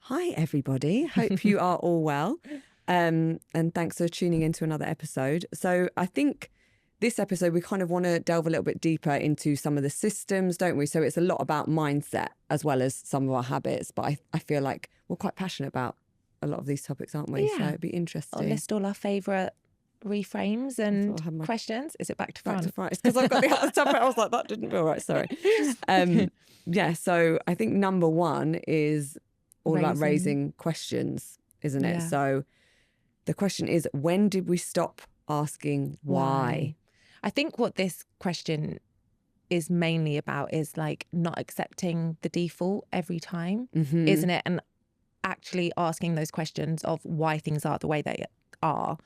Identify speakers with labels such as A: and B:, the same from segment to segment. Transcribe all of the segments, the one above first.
A: Hi, everybody. Hope you are all well. And thanks for tuning into another episode. So I think this episode, we kind of want to delve a little bit deeper into some of the systems, don't we? So it's a lot about mindset as well as some of our habits. But I feel like we're quite passionate about a lot of these topics, aren't we?
B: Yeah.
A: So it'd be interesting.
B: I'll list all our favourite reframes and
A: I have my
B: questions. Is it back to front?
A: Back to front. It's because I've got the other stuff. I was like, that didn't feel right. Sorry. Yeah. So I think number one is all about raising questions, isn't it?
B: Yeah.
A: So the question is, when did we stop asking why?
B: I think what this question is mainly about is like not accepting the default every time, isn't it? And actually asking those questions of why things are the way they are,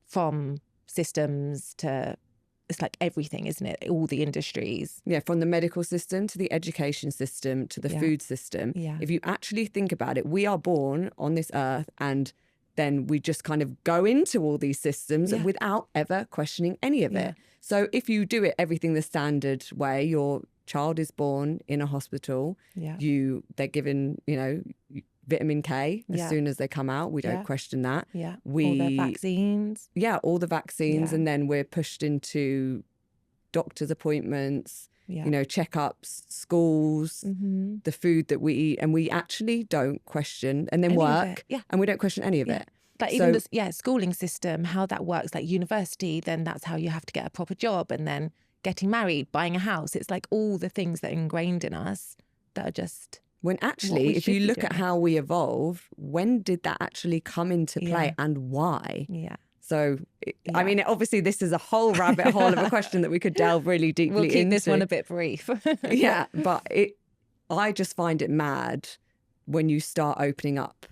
B: from systems to, it's like everything, isn't it? All the industries.
A: Yeah, from the medical system to the education system to the food system.
B: Yeah.
A: If you actually think about it, we are born on this earth and then we just kind of go into all these systems without ever questioning any of it. So if you do it everything the standard way, your child is born in a hospital, they're given, vitamin K as soon as they come out. We don't question that.
B: Yeah. All their vaccines.
A: Yeah, all the vaccines. And then we're pushed into doctor's appointments, checkups, schools, the food that we eat. And we actually don't question, and then work. And we don't question any of it.
B: Like even the schooling system, how that works, like university, then that's how you have to get a proper job, and then getting married, buying a house. It's like all the things that are ingrained in us that are just...
A: When actually, if you look at how we evolved, when did that actually come into play and why?
B: Yeah.
A: So, I mean, obviously, this is a whole rabbit hole of a question that we could delve really deeply into.
B: We'll keep this one a bit brief.
A: Yeah, but I just find it mad when you start opening up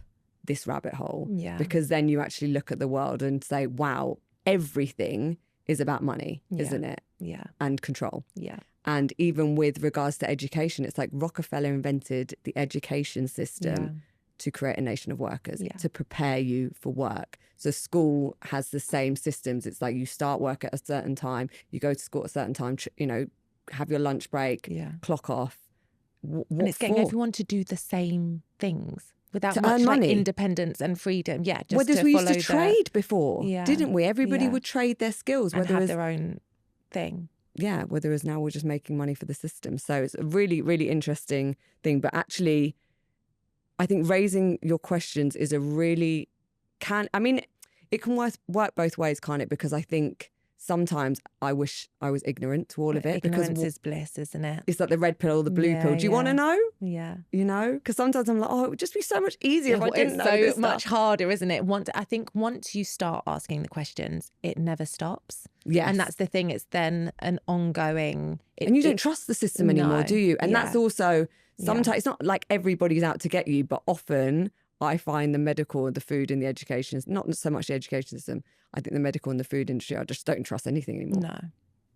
A: this rabbit hole.
B: Yeah.
A: Because then you actually look at the world and say, wow, everything is about money, isn't it?
B: Yeah.
A: And control.
B: Yeah.
A: And even with regards to education, it's like Rockefeller invented the education system to create a nation of workers, to prepare you for work. So school has the same systems. It's like you start work at a certain time, you go to school at a certain time, have your lunch break, clock off.
B: And it's getting everyone to do the same things without
A: to
B: much
A: earn money.
B: Independence and freedom. Yeah, just
A: whether
B: to
A: we
B: follow
A: used to trade before, didn't we? Everybody would trade their skills.
B: And
A: whether
B: have their own thing.
A: Yeah, whereas now we're just making money for the system. So it's a really, really interesting thing. But actually, I think raising your questions is it can work both ways, can't it? Because I think sometimes I wish I was ignorant to all of it.
B: Ignorance is bliss, isn't it?
A: It's like the red pill or the blue pill. Do you want to know?
B: Yeah.
A: Because sometimes I'm like, it would just be so much easier if I didn't know this
B: It's so much harder, isn't it? I think once you start asking the questions, it never stops.
A: Yes.
B: And that's the thing. It's then an ongoing...
A: and you don't trust the system anymore, do you? And that's also... Sometimes it's not like everybody's out to get you, but often I find the medical, the food and the education, not so much the education system, I think the medical and the food industry, I just don't trust anything anymore.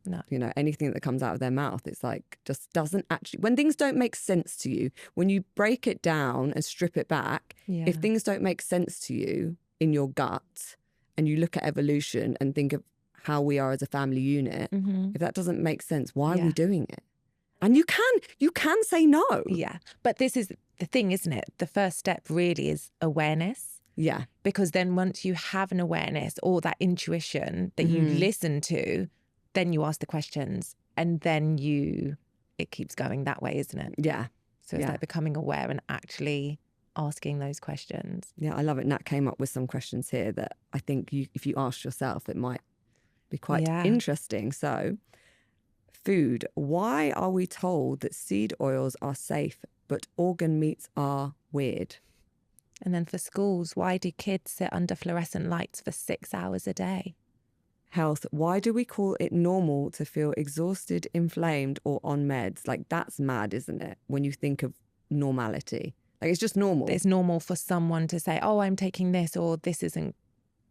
A: No. Anything that comes out of their mouth, it's like just doesn't actually, when things don't make sense to you, when you break it down and strip it back, if things don't make sense to you in your gut and you look at evolution and think of how we are as a family unit, if that doesn't make sense, why are we doing it? And you can say no.
B: Yeah. But this is the thing, isn't it? The first step really is awareness.
A: Yeah.
B: Because then once you have an awareness or that intuition that you listen to, then you ask the questions and then it keeps going that way, isn't it?
A: Yeah.
B: So it's like becoming aware and actually asking those questions.
A: Yeah, I love it. Nat came up with some questions here that I think if you asked yourself, it might be quite interesting. So... food. Why are we told that seed oils are safe, but organ meats are weird?
B: And then for schools, why do kids sit under fluorescent lights for 6 hours a day?
A: Health. Why do we call it normal to feel exhausted, inflamed, or on meds? Like, that's mad, isn't it? When you think of normality. Like, it's just normal.
B: It's normal for someone to say, oh, I'm taking this, or this isn't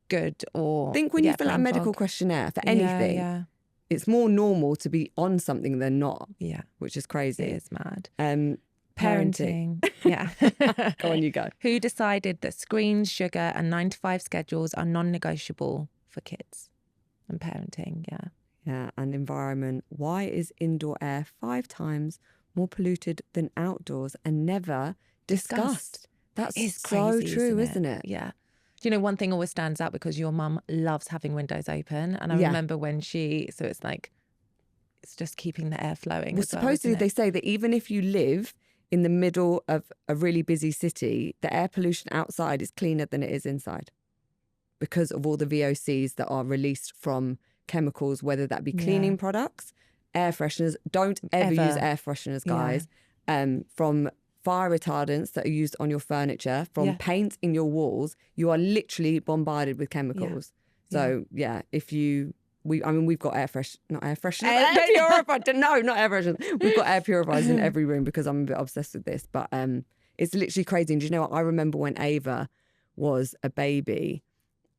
B: good, or...
A: Think when you fill out a medical questionnaire for anything.
B: Yeah.
A: It's more normal to be on something than not.
B: Yeah.
A: Which is crazy.
B: It is mad.
A: Parenting.
B: Yeah.
A: Go on, you go.
B: Who decided that screens, sugar and 9-to-5 schedules are non-negotiable for kids and parenting?
A: Yeah, and environment. Why is indoor air 5 times more polluted than outdoors and never discussed? That's
B: It's
A: so
B: crazy,
A: true, isn't it?
B: Yeah. Do you know, one thing always stands out because your mum loves having windows open. And I remember when so it's like, it's just keeping the air flowing.
A: Well, supposedly they say that even if you live in the middle of a really busy city, the air pollution outside is cleaner than it is inside because of all the VOCs that are released from chemicals, whether that be cleaning products, air fresheners. Don't ever use air fresheners, guys. From fire retardants that are used on your furniture, from paint in your walls, you are literally bombarded with chemicals. So if you, we've got air purifiers. No, not air fresheners. We've got air purifiers in every room because I'm a bit obsessed with this. But it's literally crazy. And do you know what? I remember when Ava was a baby,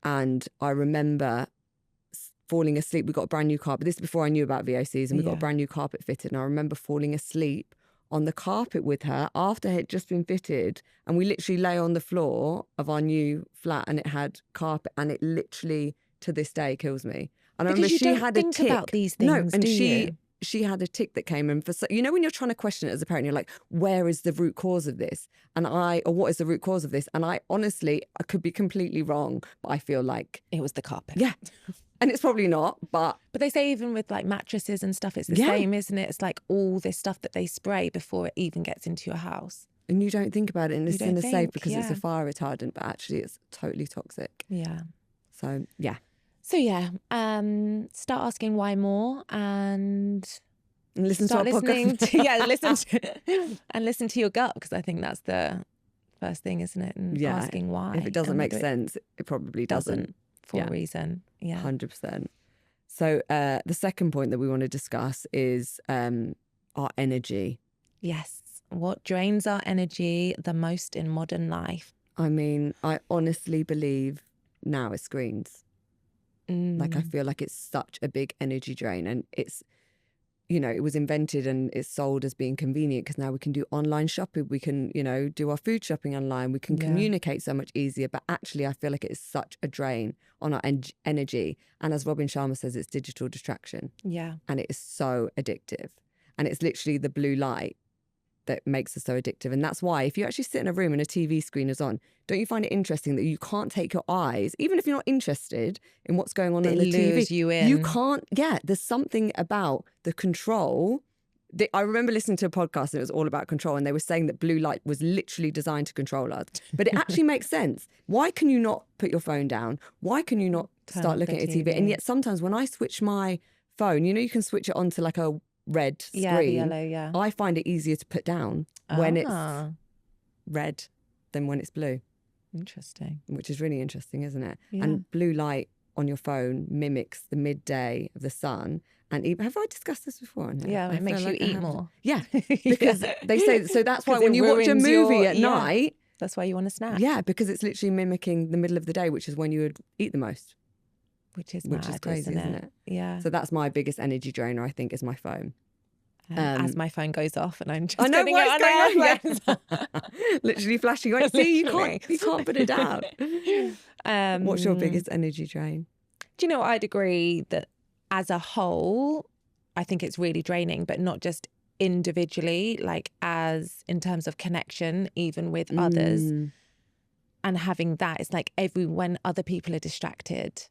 A: and I remember falling asleep. We got a brand new carpet. This is before I knew about VOCs, and we got a brand new carpet fitted. And I remember falling asleep on the carpet with her after it had just been fitted, and we literally lay on the floor of our new flat, and it had carpet, and it literally to this day kills me. And I remember she had a tick.
B: About these things,
A: she had a tick that came in for, you know, when you're trying to question it as a parent, you're like, where is the root cause of this? Or what is the root cause of this? And I honestly, I could be completely wrong, but I feel like
B: it was the carpet.
A: Yeah. And it's probably not, but
B: they say even with like mattresses and stuff, it's the same, isn't it? It's like all this stuff that they spray before it even gets into your house.
A: And you don't think about it, and it's in the safe because it's a fire retardant, but actually it's totally toxic.
B: Yeah.
A: So, yeah.
B: So, start asking why more, and
A: listen to our
B: podcast. Listen to your gut, because I think that's the first thing, isn't it? And asking why.
A: If it doesn't make sense, it probably doesn't.
B: For a reason. Yeah.
A: 100%. So the second point that we want to discuss is our energy.
B: Yes. What drains our energy the most in modern life?
A: I mean, I honestly believe now it's screens. Like, I feel like it's such a big energy drain, and it's, you know, it was invented and it's sold as being convenient because now we can do online shopping. We can, you know, do our food shopping online. We can communicate so much easier. But actually, I feel like it is such a drain on our energy. And as Robin Sharma says, it's digital distraction.
B: Yeah.
A: And it is so addictive. And it's literally the blue light that makes us so addictive. And that's why if you actually sit in a room and a TV screen is on, don't you find it interesting that you can't take your eyes, even if you're not interested in what's going on in the TV,
B: you in.
A: You can't, there's something about the control. I remember listening to a podcast and it was all about control, and they were saying that blue light was literally designed to control us. But it actually makes sense. Why can you not put your phone down? Why can you not start looking at your TV? And yet sometimes when I switch my phone, you know, you can switch it onto like a red screen.
B: Yeah, the yellow,
A: I find it easier to put down when it's red than when it's blue.
B: Interesting.
A: Which is really interesting, isn't it?
B: Yeah.
A: And blue light on your phone mimics the midday of the sun. And have I discussed this before? No,
B: yeah, it makes you eat more.
A: Yeah, because they say, so that's why when you watch a movie at night.
B: That's why you want a snack.
A: Yeah, because it's literally mimicking the middle of the day, which is when you would eat the most.
B: Which is crazy, isn't it? Yeah.
A: So that's my biggest energy drainer, I think, is my phone.
B: As my phone goes off and I'm just
A: getting
B: it on
A: air. Literally flashing. Like, see, you can't put it down. What's your biggest energy drain?
B: Do you know, I'd agree that as a whole, I think it's really draining, but not just individually, like as in terms of connection, even with others. And having that, it's like when other people are distracted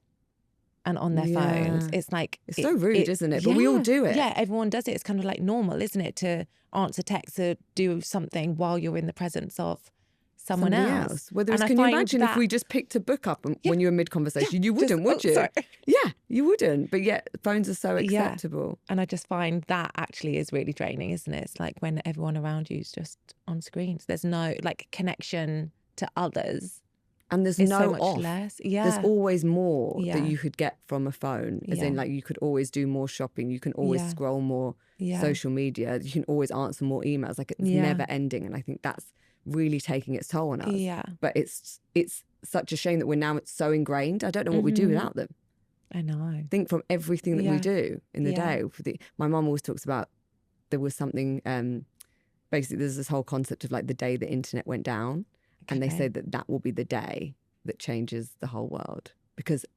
B: and on their phones, it's like
A: it's so rude, isn't it? But we all do it.
B: Yeah, everyone does it. It's kind of like normal, isn't it, to answer texts or do something while you're in the presence of someone else.
A: Can you imagine if we just picked a book up when you were mid-conversation? You wouldn't, would you?
B: Sorry.
A: Yeah, you wouldn't. But yet phones are so acceptable.
B: And I just find that actually is really draining, isn't it? It's like when everyone around you is just on screens. There's no like connection to others.
A: And there's no
B: so much
A: off.
B: Less. Yeah.
A: There's always more that you could get from a phone. As in, like, you could always do more shopping. You can always scroll more social media. You can always answer more emails. Like, it's never ending. And I think that's really taking its toll on us.
B: Yeah.
A: But it's such a shame that it's so ingrained. I don't know what we do without them.
B: I know.
A: I think from everything that we do in the day. My mum always talks about there was something, basically there's this whole concept of like the day the internet went down. And they say that will be the day that changes the whole world, because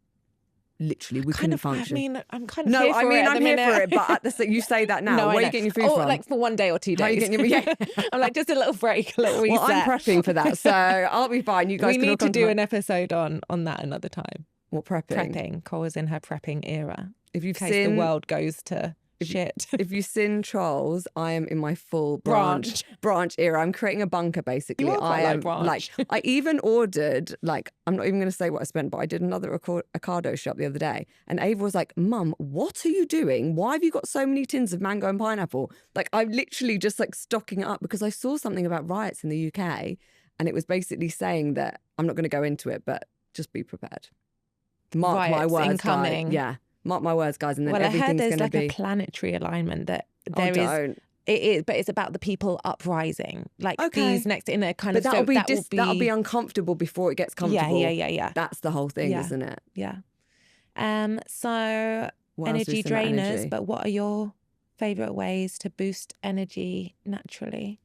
A: literally, we couldn't function.
B: I mean, I'm kind of here for it.
A: I'm here for it, but you say that now. Where are you getting your food from?
B: Like for 1 day or 2 days.
A: How are you getting your,
B: I'm like, just a little break, a little reset.
A: Well, I'm prepping for that, so I'll be fine. You guys
B: we need to do an episode on that another time.
A: What, prepping?
B: Prepping. Cora's in her prepping era.
A: If you've
B: in case the world goes to shit.
A: If you've seen Trolls, I am in my full branch era. I'm creating a bunker, basically.
B: You are quite like branch.
A: Like, I even ordered, like, I'm not even going to say what I spent, but I did another avocado shop the other day. And Ava was like, Mum, what are you doing? Why have you got so many tins of mango and pineapple? Like, I'm literally just like stocking it up because I saw something about riots in the UK. And it was basically saying that, I'm not going to go into it, but just be prepared. Mark
B: riots
A: my words,
B: incoming.
A: guys. Yeah. Mark my words, guys, and then everything's going to be...
B: Well, I heard there's like a planetary alignment that there is... It is, but it's about the people uprising. Like these next in a kind of...
A: But that'll be uncomfortable before it gets comfortable.
B: Yeah.
A: That's the whole thing, isn't it?
B: Yeah. So energy drainers, but what are your favourite ways to boost energy naturally?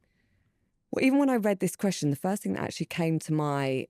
A: Well, even when I read this question, the first thing that actually came to my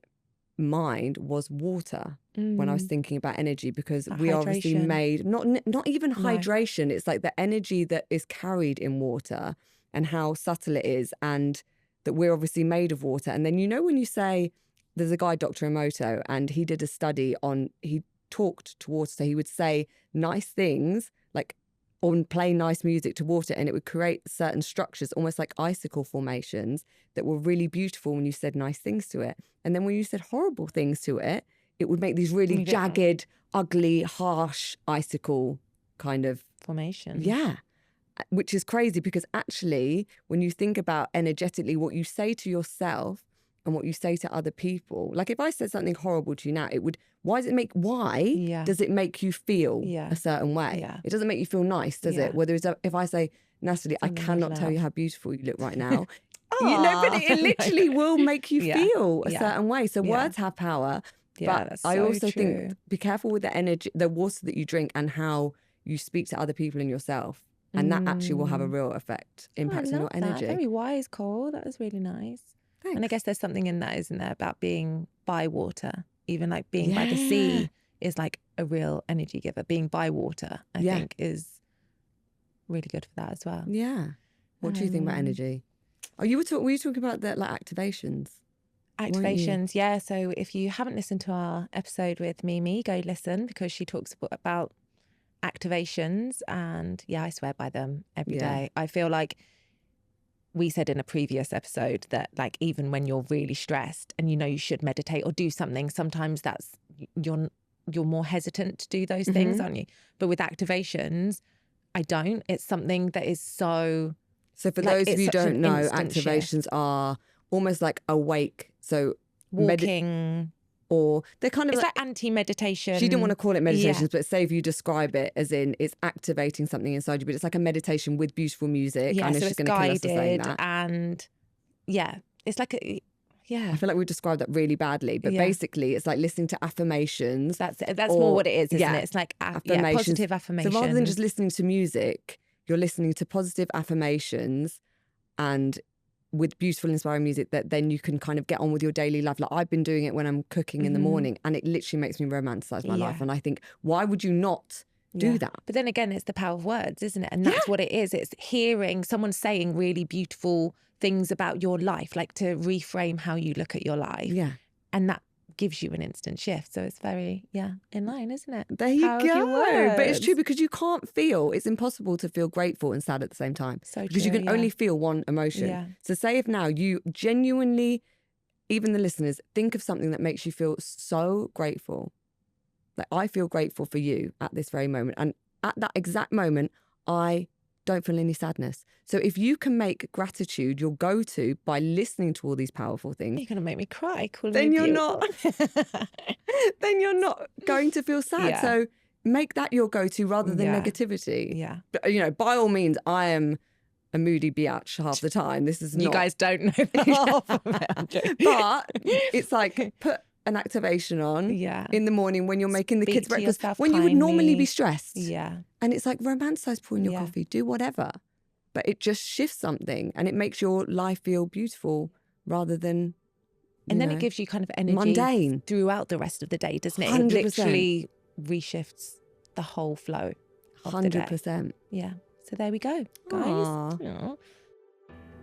A: mind was water when I was thinking about energy, because we are obviously made not even hydration. It's like the energy that is carried in water and how subtle it is, and that we're obviously made of water. And then, you know, when you say, there's a guy, Dr. Emoto, and he did a study on, he talked to water, so he would say nice things like, or play nice music to water, and it would create certain structures, almost like icicle formations, that were really beautiful when you said nice things to it. And then when you said horrible things to it, it would make these really jagged, ugly, harsh icicle kind of
B: formation.
A: Yeah. Which is crazy, because actually, when you think about energetically what you say to yourself and what you say to other people, like if I said something horrible to you now, it would, why does it make you feel a certain way?
B: Yeah.
A: It doesn't make you feel nice, does it? Whether it's, if I say, Natalie, I cannot tell you how beautiful you look right now. You know, but it literally will make you feel a certain way. So words have power. But
B: that's
A: I
B: so
A: also
B: true.
A: think, be careful with the energy, the water that you drink, and how you speak to other people and yourself. And that actually will have a real effect, impact on your energy.
B: Very wise, Cole. That was really nice.
A: Thanks.
B: And I guess there's something in that, isn't there, about being by water. Even like being by the sea is like a real energy giver. Being by water, I think, is really good for that as well.
A: Yeah. What do you think about energy? Oh, were you talking about the like activations?
B: Activations, yeah. So if you haven't listened to our episode with Mimi, go listen, because she talks about activations, and I swear by them every day. I feel like we said in a previous episode that like even when you're really stressed and you know you should meditate or do something, sometimes that's you're more hesitant to do those things, aren't you? But with activations, I don't. It's something that is so
A: for those of you who don't know, activations are almost like awake. So
B: walking,
A: or they're kind of
B: it's like anti-meditation.
A: She didn't want to call it meditations, but say if you describe it as in it's activating something inside you, but it's like a meditation with beautiful music.
B: Yeah,
A: I know
B: so
A: she's
B: it's
A: going to kill us for saying
B: guided,
A: that.
B: And it's like I
A: feel like we described that really badly, but basically it's like listening to affirmations.
B: That's more what it is, isn't it? It's like
A: affirmations.
B: Positive affirmations.
A: So rather than just listening to music, you're listening to positive affirmations, and with beautiful, inspiring music that then you can kind of get on with your daily life. Like I've been doing it when I'm cooking in the morning, and it literally makes me romanticize my life. And I think, why would you not do that?
B: But then again, it's the power of words, isn't it? And that's what it is. It's hearing someone saying really beautiful things about your life, like to reframe how you look at your life. Yeah. And that gives you an instant shift. So it's very, in line, isn't it?
A: There you go. But it's true, because you can't feel, it's impossible to feel grateful and sad at the same time.
B: So
A: because you can only feel one emotion. Yeah. So say if now you genuinely, even the listeners, think of something that makes you feel so grateful. Like I feel grateful for you at this very moment. And at that exact moment, I don't feel any sadness. So if you can make gratitude your go-to by listening to all these powerful things,
B: you're going to make me cry.
A: Then you're not going to feel sad. Yeah. So make that your go-to rather than negativity.
B: Yeah.
A: But, you know, by all means, I am a moody biatch half the time. This is not...
B: You guys don't know half of it.
A: But it's like put an activation on in the morning when you're making the kids breakfast, when you would normally be stressed.
B: Yeah.
A: And it's like romanticize pouring your coffee, do whatever. But it just shifts something, and it makes your life feel beautiful rather than,
B: and then it gives you kind of energy
A: mundane
B: throughout the rest of the day, doesn't it?
A: 100%.
B: It literally reshifts the whole flow of the day.
A: 100%.
B: Yeah. So there we go, guys.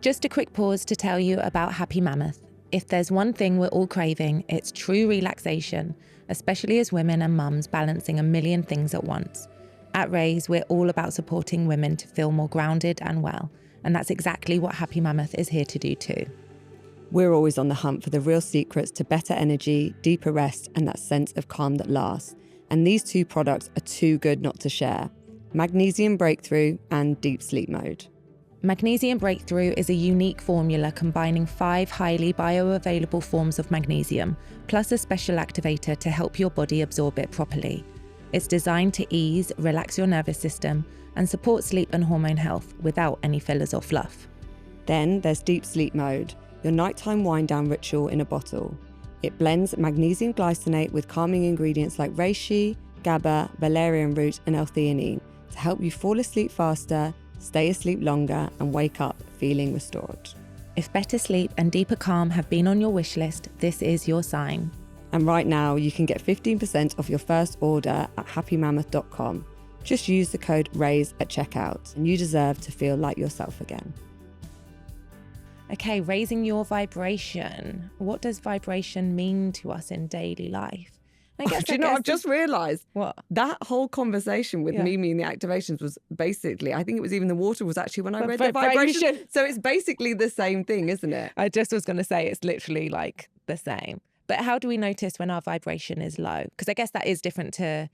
B: Just a quick pause to tell you about Happy Mammoth. If there's one thing we're all craving, it's true relaxation, especially as women and mums balancing a million things at once. At Raise, we're all about supporting women to feel more grounded and well, and that's exactly what Happy Mammoth is here to do too.
A: We're always on the hunt for the real secrets to better energy, deeper rest, and that sense of calm that lasts. And these two products are too good not to share: Magnesium Breakthrough and Deep Sleep Mode.
B: Magnesium Breakthrough is a unique formula combining 5 highly bioavailable forms of magnesium, plus a special activator to help your body absorb it properly. It's designed to ease, relax your nervous system, and support sleep and hormone health without any fillers or fluff.
A: Then there's Deep Sleep Mode, your nighttime wind-down ritual in a bottle. It blends magnesium glycinate with calming ingredients like reishi, GABA, valerian root, and L-theanine to help you fall asleep faster, stay asleep longer, and wake up feeling restored.
B: If better sleep and deeper calm have been on your wish list, this is your sign.
A: And right now, you can get 15% off your first order at happymammoth.com. Just use the code RAISE at checkout, and you deserve to feel like yourself again.
B: Okay, raising your vibration. What does vibration mean to us in daily life?
A: I've just realised
B: what
A: that whole conversation with Mimi and the activations was basically, I think it was even the water was actually when I read the vibration. So it's basically the same thing, isn't it?
B: I just was going to say it's literally like the same. But how do we notice when our vibration is low? Because I guess that is different to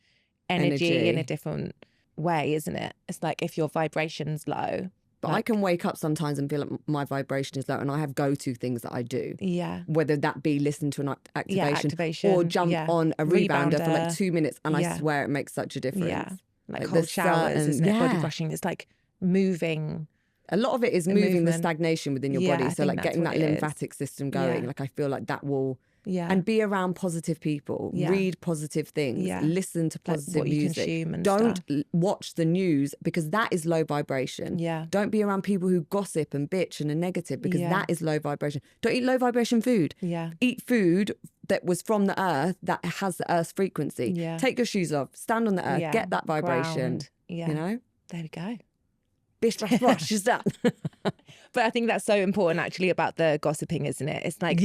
B: energy in a different way, isn't it? It's like if your vibration's low.
A: But I can wake up sometimes and feel like my vibration is low, and I have go-to things that I do.
B: Yeah.
A: Whether that be listen to an activation or jump on a rebounder for like 2 minutes, and I swear it makes such a difference.
B: Yeah. Like cold showers, isn't it? Body brushing. It's like moving.
A: A lot of it is moving the stagnation within your body. So like getting that lymphatic system going. Like I feel like that will... And be around positive people, read positive things, listen to positive music. Don't watch the news because that is low vibration. Don't be around people who gossip and bitch and are negative because that is low vibration. Don't eat low vibration food. Eat food that was from the earth that has the earth's frequency. Take your shoes off, stand on the earth, get that vibration. You know?
B: There we go.
A: Bish, bash, bosh, she's done.
B: But I think that's so important actually about the gossiping, isn't it? It's like...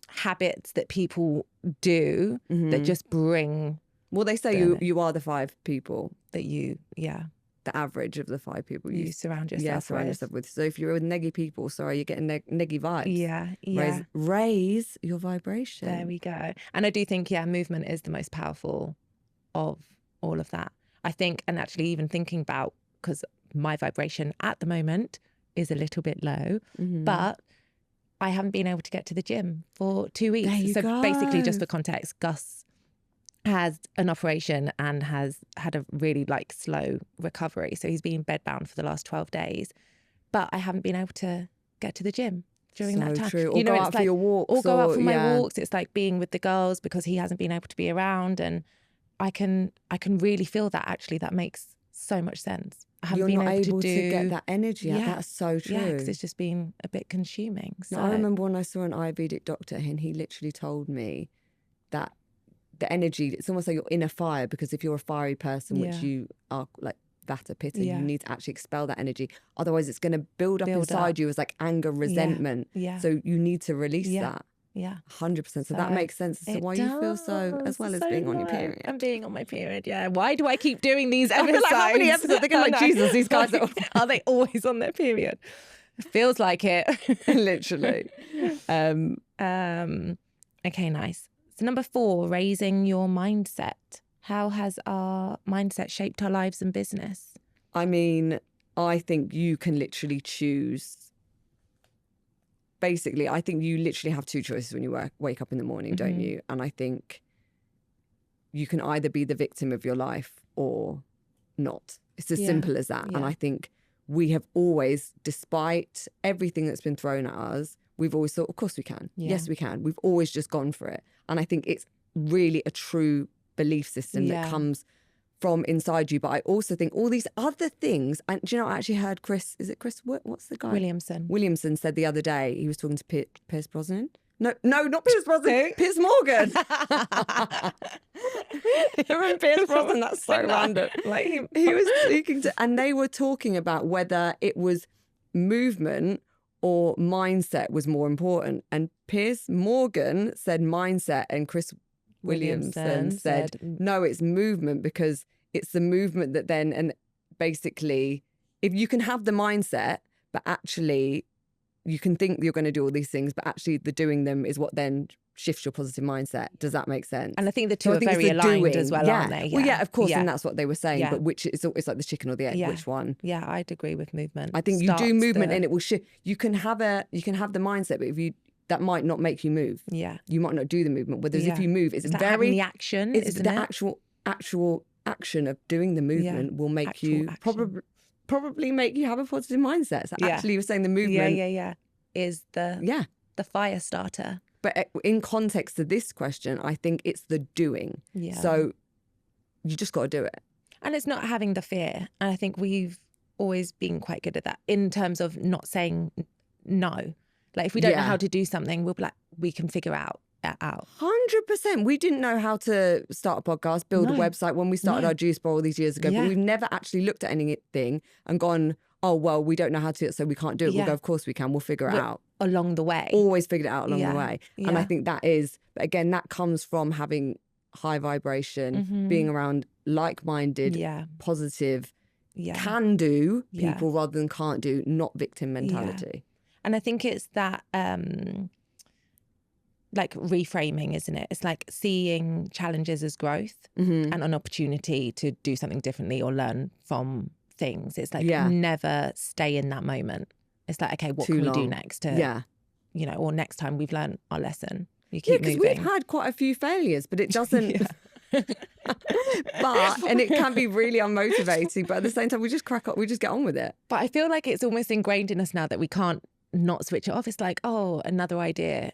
B: habits that people do that just bring...
A: Well, they say you are the 5 people
B: that you,
A: the average of the 5 people
B: you surround yourself
A: with. So if you're with neggy people, sorry, you're getting neggy vibes. Raise your vibration.
B: There we go. And I do think, movement is the most powerful of all of that. I think, and actually even thinking about, because my vibration at the moment is a little bit low, but I haven't been able to get to the gym for 2 weeks. So basically, just for context, Gus has an operation and has had a really slow recovery. So he's been bedbound for the last 12 days. But I haven't been able to get to the gym during that time.
A: True. Or go out for your walks.
B: Or go out for my walks. It's like being with the girls because he hasn't been able to be around. And I can really feel that actually. That makes so much sense. I haven't been able to
A: get that energy out. That's so true.
B: Yeah, because it's just been a bit consuming. So.
A: No, I remember when I saw an Ayurvedic doctor and he literally told me that the energy, it's almost like you're in a fire because if you're a fiery person, which you are like Vata Pitta, you need to actually expel that energy. Otherwise, it's going to build up inside you as like anger, resentment. So you need to release that.
B: Yeah.
A: 100%. So that makes sense as to why you feel so, as well as being on your period.
B: I'm being on my period, Why do I keep doing these episodes?
A: I feel like how many episodes? They're going like, Jesus, these guys
B: are they always on their period? It feels like it.
A: Literally.
B: Okay, nice. So number 4, raising your mindset. How has our mindset shaped our lives and business?
A: I mean, I think you can literally choose. Basically, I think you literally have 2 choices when you wake up in the morning, don't you? And I think you can either be the victim of your life or not. It's as simple as that. And I think we have always, despite everything that's been thrown at us, we've always thought, of course we can. Yes, we can. We've always just gone for it. And I think it's really a true belief system that comes from inside you. But I also think all these other things, and do you know, I actually heard Chris, what's the guy? Williamson said the other day, he was talking to Pierce Brosnan. No, not Pierce Brosnan. Piers Morgan. Him and Pierce Brosnan, that's so random. Like he was speaking to, and they were talking about whether it was movement or mindset was more important. And Piers Morgan said mindset, and Chris Williamson said no, it's movement, because it's the movement that then, and basically, if you can have the mindset, but actually you can think you're going to do all these things, but actually the doing them is what then shifts your positive mindset. Does that make sense?
B: And I think the two are very aligned as well, aren't they?
A: Well, yeah, of course, and that's what they were saying. But which it's like the chicken or the egg. Which one?
B: Yeah, I'd agree with movement.
A: I think you do movement and it will shift. You can have the mindset, but if you, that might not make you move.
B: Yeah,
A: you might not do the movement. Whereas if you move, it's
B: very the action.
A: It's the actual action of doing the movement will make you probably make you have a positive mindset. So actually, you're saying the movement.
B: Is the fire starter.
A: But in context to this question, I think it's the doing. Yeah. So you just got to do it.
B: And it's not having the fear. And I think we've always been quite good at that in terms of not saying no. Like if we don't know how to do something, we'll be like, we can figure out.
A: 100%. We didn't know how to start a podcast, build a website when we started our Juice Bar all these years ago. But we've never actually looked at anything and gone, oh, well, we don't know how to do it, so we can't do it. We'll go, of course we can. We'll figure it out.
B: Along the way.
A: Always figured it out along the way. And I think that is, but again, that comes from having high vibration, being around like-minded, positive, can-do people rather than can't-do, not victim mentality.
B: Yeah. And I think it's that, like reframing, isn't it? It's like seeing challenges as growth and an opportunity to do something differently or learn from things. It's like never stay in that moment. It's like, okay, what can we do next to, you know, or next time we've learned our lesson. You keep moving.
A: Because we've had quite a few failures, but it doesn't. And it can be really unmotivating, but at the same time, we just crack up, we just get on with it.
B: But I feel like it's almost ingrained in us now that we can't not switch it off. It's like, oh, another idea.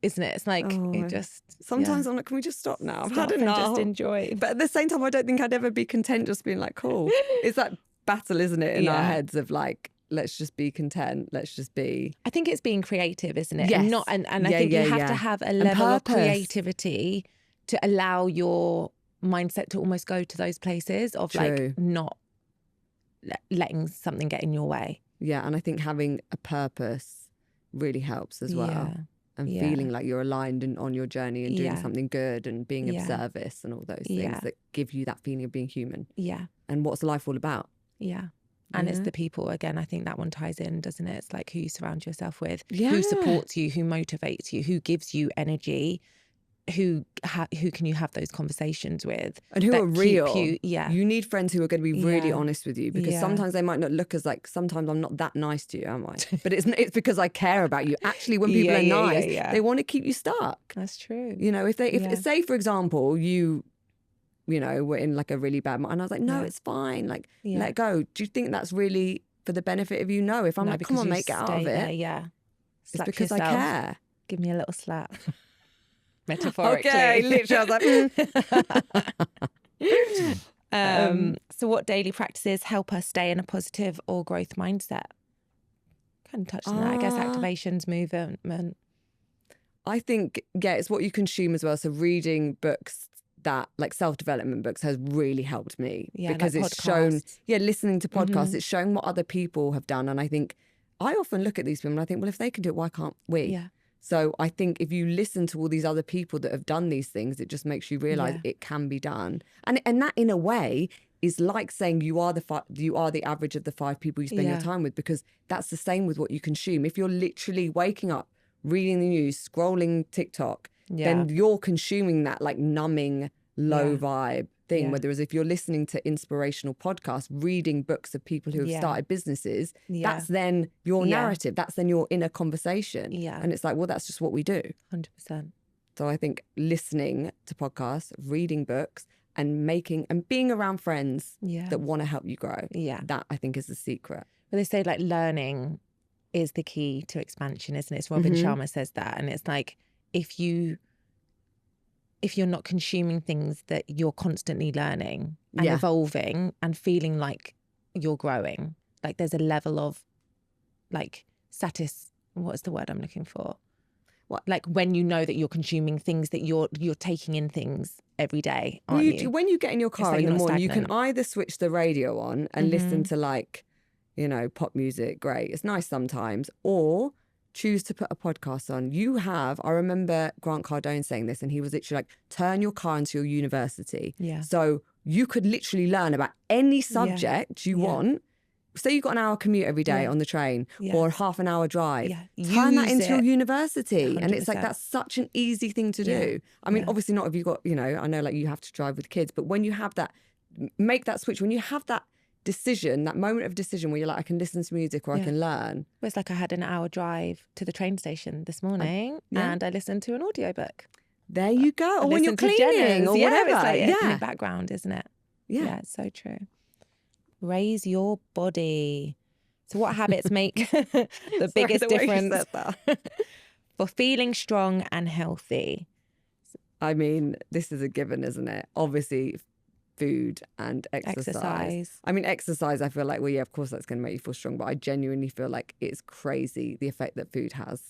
B: Isn't it? It's like it just.
A: Sometimes I'm like, can we just stop now? I've had enough.
B: Just enjoy.
A: But at the same time, I don't think I'd ever be content just being like, cool. It's that battle, isn't it, in our heads of like, let's just be content. Let's just be.
B: I think it's being creative, isn't it?
A: Yes.
B: And I think you have to have a level of creativity to allow your mindset to almost go to those places of like not letting something get in your way.
A: Yeah, and I think having a purpose really helps as well. And feeling like you're aligned and on your journey and doing something good and being of service and all those things that give you that feeling of being human.
B: Yeah.
A: And what's life all about?
B: Yeah. And it's the people, again, I think that one ties in, doesn't it? It's like who you surround yourself with, who supports you, who motivates you, who gives you energy, who can you have those conversations with.
A: And who are real.
B: You
A: need friends who are going to be really honest with you, because sometimes they might not look as like, sometimes I'm not that nice to you, am I? But it's because I care about you. Actually, when people are nice, they want to keep you stuck.
B: That's true.
A: You know, if say, for example, you know, we're in like a really bad and I was like, no, it's fine. Like, let go. Do you think that's really for the benefit of you? No. If I'm like, come on, mate, get out of it. It's because I care.
B: Give me a little slap. Metaphorically.
A: Okay, literally, I was like,
B: So what daily practices help us stay in a positive or growth mindset? Kind of touched on that. I guess activations, movement.
A: I think, it's what you consume as well. So reading books that, like self-development books, has really helped me because
B: like
A: it's shown, listening to podcasts, it's showing what other people have done. And I think, I often look at these people and I think, well, if they can do it, why can't we?
B: Yeah.
A: So I think if you listen to all these other people that have done these things, it just makes you realise it can be done. And that, in a way, is like saying you are the average of the 5 people you spend your time with, because that's the same with what you consume. If you're literally waking up, reading the news, scrolling TikTok, then you're consuming that like numbing, low vibe thing. Whereas if you're listening to inspirational podcasts, reading books of people who have started businesses, that's then your narrative. That's then your inner conversation. And it's like, well, that's just what we do.
B: 100%.
A: So I think listening to podcasts, reading books, and being around friends that want to help you grow. That, I think, is the secret.
B: Well, they say like learning is the key to expansion, isn't it? It's Robin Sharma says that. And it's like, if you're not consuming things that you're constantly learning and evolving and feeling like you're growing, like there's a level of like what's the word I'm looking for?
A: What?
B: Like when you know that you're consuming things, that you're taking in things every day, aren't you?
A: When you get in your car
B: like
A: in the
B: you're not
A: morning, you can
B: stagnant.
A: either switch the radio on and listen to like, you know, pop music. Great. It's nice sometimes. Or choose to put a podcast on. I remember Grant Cardone saying this, and he was literally like, turn your car into your university.
B: Yeah.
A: So you could literally learn about any subject you want. Say you've got an hour commute every day on the train or half an hour drive. Turn that into your university. 100%. And it's like, that's such an easy thing to do. I mean, obviously not if you've got, you know, I know like you have to drive with kids, but when you have that, make that switch, when you have that decision, that moment of decision where you're like, I can listen to music or I can learn.
B: It's like I had an hour drive to the train station this morning and I listened to an audiobook.
A: There you go. Or when you're cleaning or whatever.
B: It's like in the background, isn't it? Yeah, it's so true. Raise your body. So what habits make the biggest difference for feeling strong and healthy?
A: I mean, this is a given, isn't it? Obviously, food and exercise. I mean, exercise, I feel like, well, yeah, of course that's going to make you feel strong, but I genuinely feel like it's crazy the effect that food has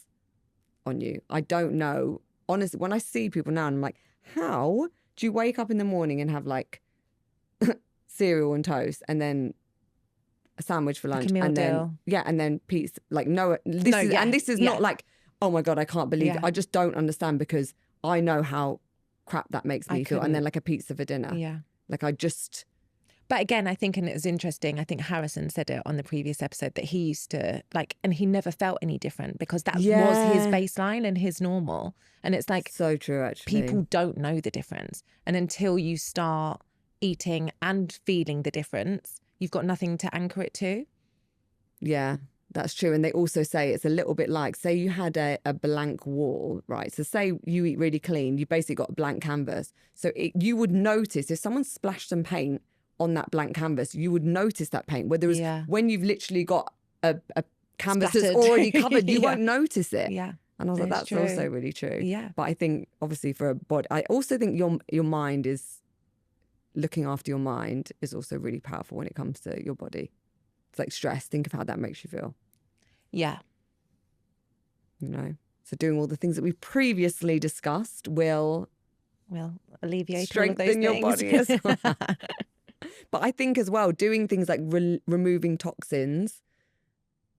A: on you. I don't know. Honestly, when I see people now, I'm like, how do you wake up in the morning and have like cereal and toast and then a sandwich for lunch
B: like
A: and then and then pizza? Like this is not like, oh my God, I can't believe it. I just don't understand, because I know how crap that makes me feel. And then like a pizza for dinner.
B: Yeah.
A: Like
B: But again, I think, and it was interesting, I think Harrison said it on the previous episode, that he used to like, and he never felt any different because that was his baseline and his normal. And it's like,
A: so true, actually.
B: People don't know the difference. And until you start eating and feeling the difference, you've got nothing to anchor it to.
A: Yeah, that's true. And they also say it's a little bit like, say you had a blank wall, right? So say you eat really clean, you basically got a blank canvas. So you would notice if someone splashed some paint on that blank canvas, you would notice that paint. Whereas when you've literally got a canvas that's already covered, you won't notice it.
B: Yeah.
A: And I was like, that's also really true.
B: Yeah.
A: But I think obviously for a body, I also think your mind is, looking after your mind is also really powerful when it comes to your body. It's like stress. Think of how that makes you feel.
B: Yeah.
A: You know, so doing all the things that we previously discussed will
B: alleviate
A: strengthen
B: all of those things.
A: Your body as well. But I think as well, doing things like removing toxins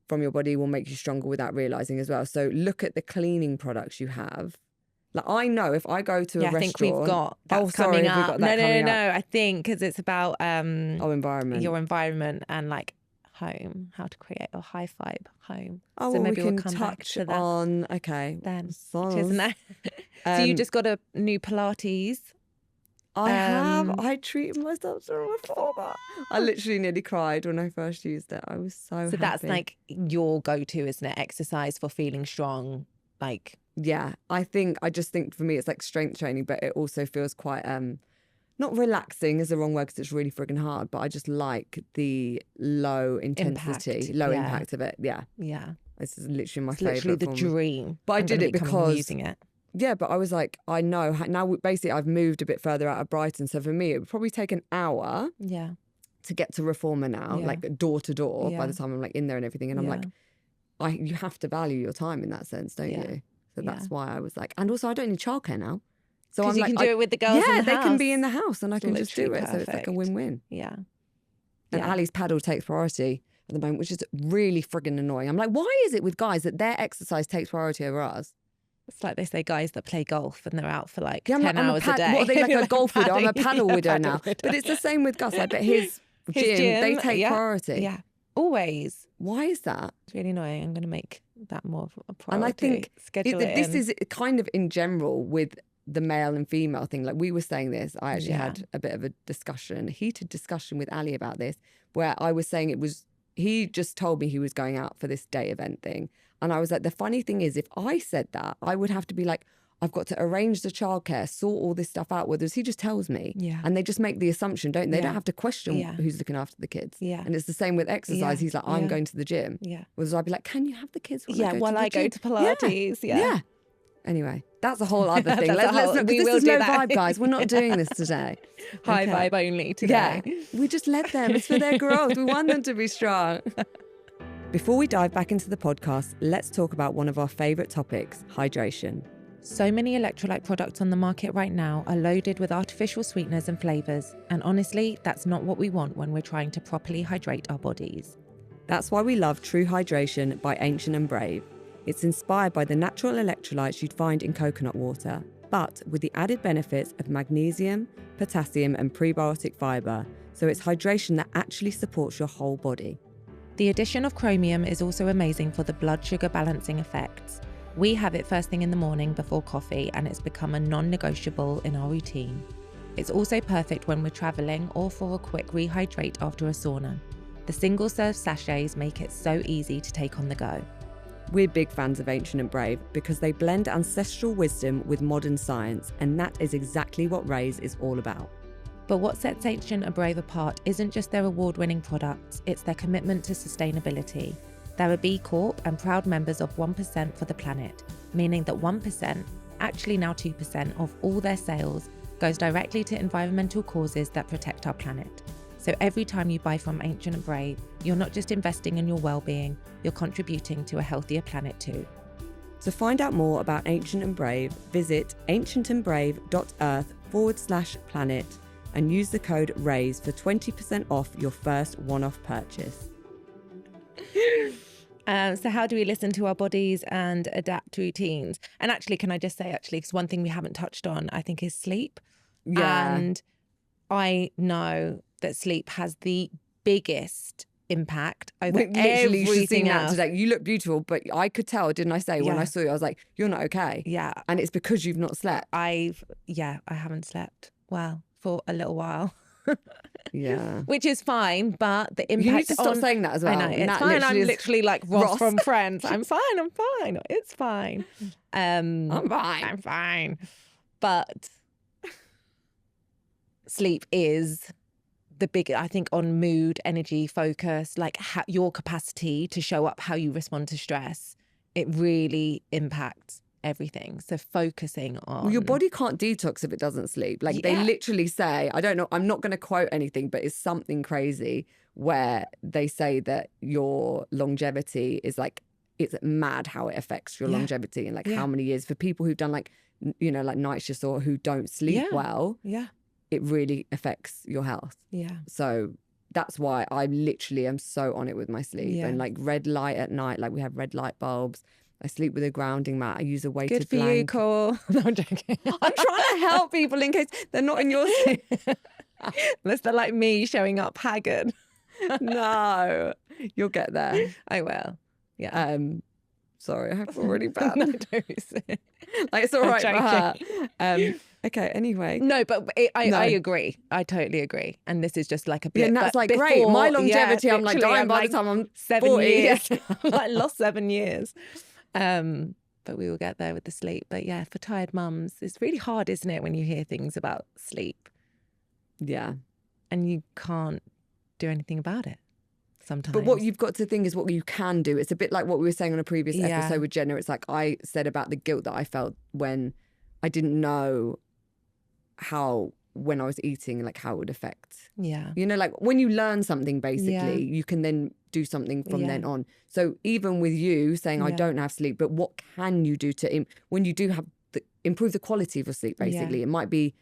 A: from your body will make you stronger without realizing as well. So look at the cleaning products you have. Like, I know if I go to a restaurant...
B: I think we've got that coming up. No. I think because it's about
A: environment.
B: Your environment and like home, how to create a high vibe home.
A: Oh,
B: so
A: well,
B: maybe
A: we can
B: we'll come back
A: touch
B: to that
A: on. Okay,
B: then. Isn't that? So you just got a new Pilates.
A: I have. I treated myself to a reformer. I literally nearly cried when I first used it. I was so happy.
B: That's like your go-to, isn't it? Exercise for feeling strong, like.
A: Yeah, I just think for me it's like strength training, but it also feels quite not relaxing is the wrong word because it's really friggin' hard, but I just like the low intensity, impact of it. Yeah. This is literally my favourite.
B: Literally the dream.
A: But I did it because
B: using it.
A: Yeah, but I was like, I know now. Basically, I've moved a bit further out of Brighton, so for me, it would probably take an hour.
B: Yeah.
A: To get to Reformer now, like door to door. By the time I'm like in there and everything, and I'm like, you have to value your time in that sense, don't you? So that's why I was like, and also I don't need childcare now. So I'm
B: you
A: like,
B: can do it with the girls.
A: Yeah,
B: in the
A: they
B: house.
A: can be in the house, and I can just do it.
B: Perfect.
A: So it's like a win-win.
B: Yeah.
A: And Ali's paddle takes priority at the moment, which is really friggin' annoying. I'm like, why is it with guys that their exercise takes priority over ours?
B: It's like they say guys that play golf and they're out for like 10 hours a day.
A: What are they, like a golf widow? I'm a paddle widow now. But it's the same with Gus. I bet his gym, they take priority.
B: Yeah, always.
A: Why is that?
B: It's really annoying. I'm going to make that more of a priority.
A: And I think this
B: in.
A: is kind of in general with the male and female thing. Like we were saying this, I actually had a bit of a heated discussion with Ali about this, where I was saying he just told me he was going out for this day event thing. And I was like, the funny thing is, if I said that, I would have to be like, I've got to arrange the childcare, sort all this stuff out. Whereas he just tells me.
B: Yeah.
A: And they just make the assumption, don't they? They don't have to question who's looking after the kids.
B: Yeah.
A: And it's the same with exercise. He's like, I'm going to the gym.
B: Yeah.
A: Whereas I'd be like, can you have the kids
B: while I go to Pilates?
A: Yeah. Anyway, that's a whole other thing. Let's not, this is low vibe, guys. We're not doing this today.
B: High vibe only today.
A: Yeah. We just let them. It's for their growth. We want them to be strong. Before we dive back into the podcast, let's talk about one of our favourite topics, hydration.
B: So many electrolyte products on the market right now are loaded with artificial sweeteners and flavours, and honestly, that's not what we want when we're trying to properly hydrate our bodies.
A: That's why we love True Hydration by Ancient and Brave. It's inspired by the natural electrolytes you'd find in coconut water, but with the added benefits of magnesium, potassium and prebiotic fibre, so it's hydration that actually supports your whole body.
B: The addition of chromium is also amazing for the blood sugar balancing effects. We have it first thing in the morning before coffee, and it's become a non-negotiable in our routine. It's also perfect when we're travelling or for a quick rehydrate after a sauna. The single-serve sachets make it so easy to take on the go.
A: We're big fans of Ancient and Brave because they blend ancestral wisdom with modern science, and that is exactly what Raise is all about.
B: But what sets Ancient and Brave apart isn't just their award-winning products, it's their commitment to sustainability. They're a B Corp and proud members of 1% for the planet, meaning that 1%, actually now 2%, of all their sales goes directly to environmental causes that protect our planet. So every time you buy from Ancient and Brave, you're not just investing in your well-being, you're contributing to a healthier planet too.
A: To find out more about Ancient and Brave, visit ancientandbrave.earth/planet and use the code RAISE for 20% off your first one-off purchase.
B: So how do we listen to our bodies and adapt routines? And actually, can I just say, because one thing we haven't touched on, I think, is sleep.
A: Yeah.
B: And I know that sleep has the biggest impact over everything else.
A: Today. You look beautiful, but I could tell, didn't I say, when I saw you, I was like, you're not okay.
B: Yeah.
A: And it's because you've not slept.
B: I haven't slept well for a little while.
A: Yeah.
B: Which is fine, but the impact.
A: You need to stop saying that as well.
B: I know, it's fine. I'm literally like Ross from Friends. I'm fine. It's fine.
A: I'm
B: fine. But sleep is the big, I think, on mood, energy, focus, like your capacity to show up, how you respond to stress. It really impacts everything. So focusing on...
A: Well, your body can't detox if it doesn't sleep. Like they literally say, I don't know, I'm not going to quote anything, but it's something crazy where they say that your longevity is like, it's mad how it affects your longevity and like how many years for people who've done like, you know, like night shifts or who don't sleep well.
B: Yeah.
A: It really affects your health.
B: Yeah.
A: So that's why I literally am so on it with my sleep and like red light at night. Like we have red light bulbs. I sleep with a grounding mat. I use a weighted blanket.
B: Good for you, Cole. No, I'm joking.
A: I'm trying to help people in case they're not in your sleep.
B: Unless they're like me, showing up haggard.
A: No, you'll get there.
B: I will. Yeah.
A: Sorry, I feel really bad.
B: No, don't be silly.
A: Like it's all right for her. Okay, anyway.
B: No, but I agree. I totally agree. And this is just like a bit.
A: Yeah, and that's like before, great. My longevity, I'm like dying by the time I'm
B: 7
A: 40.
B: years. I lost 7 years. But we will get there with the sleep. But yeah, for tired mums, it's really hard, isn't it, when you hear things about sleep?
A: Yeah.
B: And you can't do anything about it sometimes.
A: But what you've got to think is what you can do. It's a bit like what we were saying on a previous episode with Jenna. It's like I said about the guilt that I felt when I didn't know how, when I was eating, like how it would affect.
B: Yeah.
A: You know, like when you learn something, basically, you can then do something from then on. So even with you saying, I don't have sleep, but what can you do to, when you do have, improve the quality of your sleep, basically. It might be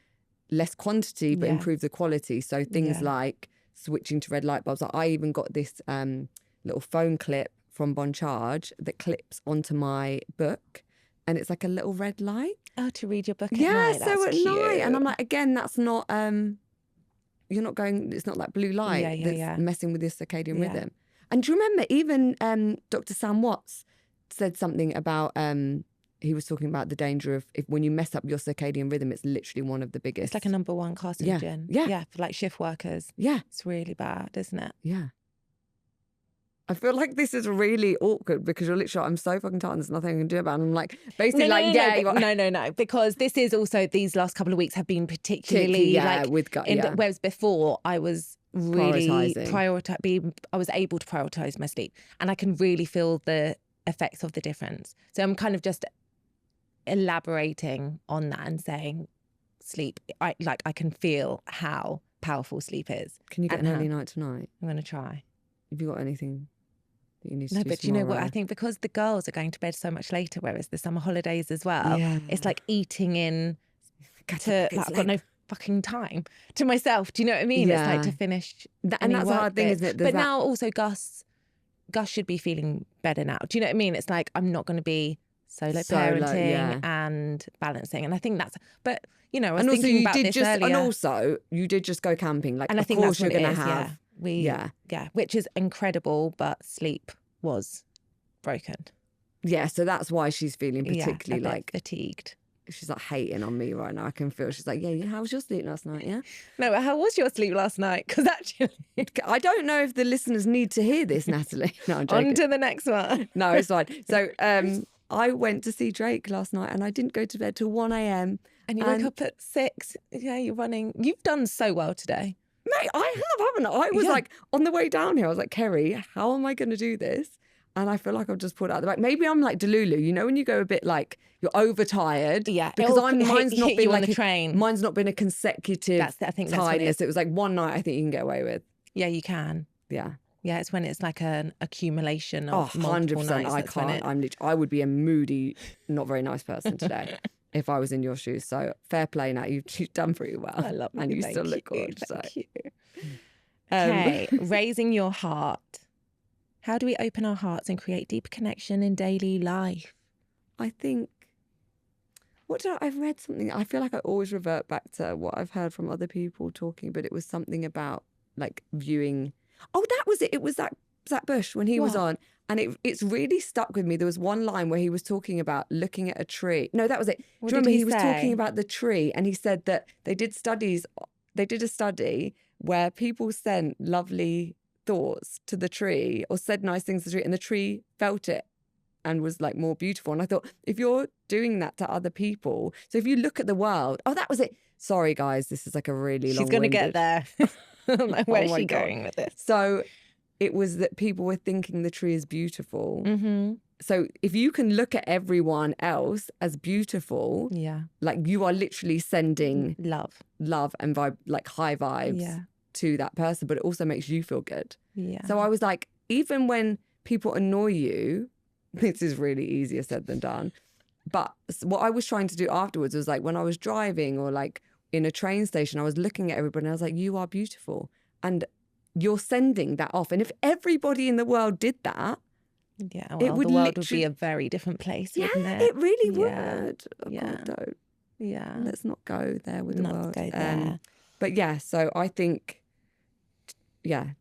A: less quantity, but improve the quality. So things like switching to red light bulbs. Like I even got this little phone clip from Bon Charge that clips onto my book. And it's like a little red light.
B: Oh, to read your book at night.
A: So at night. And I'm like, again, that's not, you're not going, it's not like blue light that's messing with your circadian rhythm. And do you remember even Dr. Sam Watts said something about, he was talking about the danger of when you mess up your circadian rhythm, it's literally one of the biggest.
B: It's like a #1 carcinogen. Yeah, for like shift workers. Yeah. It's really bad, isn't it?
A: Yeah. I feel like this is really awkward because you're literally, I'm so fucking tired and there's nothing I can do about it. And I'm like, basically
B: no, because this is also, these last couple of weeks have been particularly
A: with gut,
B: whereas before I was really I was able to prioritize my sleep and I can really feel the effects of the difference. So I'm kind of just elaborating on that and saying sleep, I can feel how powerful sleep is.
A: Can you get an early night tonight?
B: I'm going to try.
A: Have you got anything? that you need to
B: No,
A: do
B: but you know what?
A: tomorrow.
B: I think because the girls are going to bed so much later, whereas the summer holidays as well, it's like eating in to, like, I've got no fucking time to myself. Do you know what I mean? It's like to finish
A: and that's a hard thing, isn't it?
B: But now also Gus should be feeling better now. Do you know what I mean? It's like, I'm not going to be solo parenting and balancing. And I think that's, but you know, I was thinking about this earlier.
A: And also you did just go camping. Like,
B: and I
A: of
B: think
A: course
B: that's
A: you're going to
B: have, which is incredible, but sleep was broken.
A: Yeah. So that's why she's feeling particularly like
B: fatigued.
A: She's like hating on me right now. I can feel she's like, yeah, how was your sleep last night? Yeah.
B: No, but how was your sleep last night? Because actually,
A: I don't know if the listeners need to hear this, Natalie. No, I'm joking.
B: On to the next one.
A: No, it's fine. So I went to see Drake last night and I didn't go to bed till 1 a.m.
B: And you woke up at 6. Yeah, you're running. You've done so well today.
A: Mate, I have, haven't I? I was like, on the way down here, I was like, Kerry, how am I going to do this? And I feel like I've just pulled it out the back. Maybe I'm like Delulu, you know, when you go a bit like you're overtired.
B: Yeah,
A: because mine's not been like
B: on the train.
A: Mine's not been a consecutive tiredness. It was like one night. I think you can get away with.
B: Yeah, you can.
A: Yeah.
B: Yeah, it's when it's like an accumulation of multiple 100%.
A: I can't. I would be a moody, not very nice person today if I was in your shoes. So fair play, Nat. You've done pretty well.
B: I love you.
A: And you still look good.
B: Thank you. Okay, raising your heart. How do we open our hearts and create deeper connection in daily life?
A: I think, I've read something. I feel like I always revert back to what I've heard from other people talking, but it was something about like viewing. Oh, that was it. It was that Zach Bush when he was on. And it's really stuck with me. There was one line where he was talking about looking at a tree. No, that was it.
B: What
A: do you remember
B: he
A: was talking about the tree and he said that they did a study where people sent lovely thoughts to the tree or said nice things to the tree and the tree felt it and was like more beautiful. And I thought, if you're doing that to other people, so if you look at the world, that was it. Sorry guys, this is like a really long.
B: She's going to get there. Like, where's she going with this?
A: So it was that people were thinking the tree is beautiful.
B: Mm-hmm.
A: So if you can look at everyone else as beautiful, like you are literally sending love and like high vibes to that person, but it also makes you feel good. Yeah. So I was like, even when people annoy you, this is really easier said than done. But what I was trying to do afterwards was like when I was driving or like in a train station, I was looking at everybody and I was like, you are beautiful. And you're sending that off. And if everybody in the world did that,
B: the world would be a very different place, wouldn't it?
A: It really would.
B: God,
A: don't.
B: Yeah.
A: Let's not go there with the world.
B: Go there.
A: But yeah, so I think,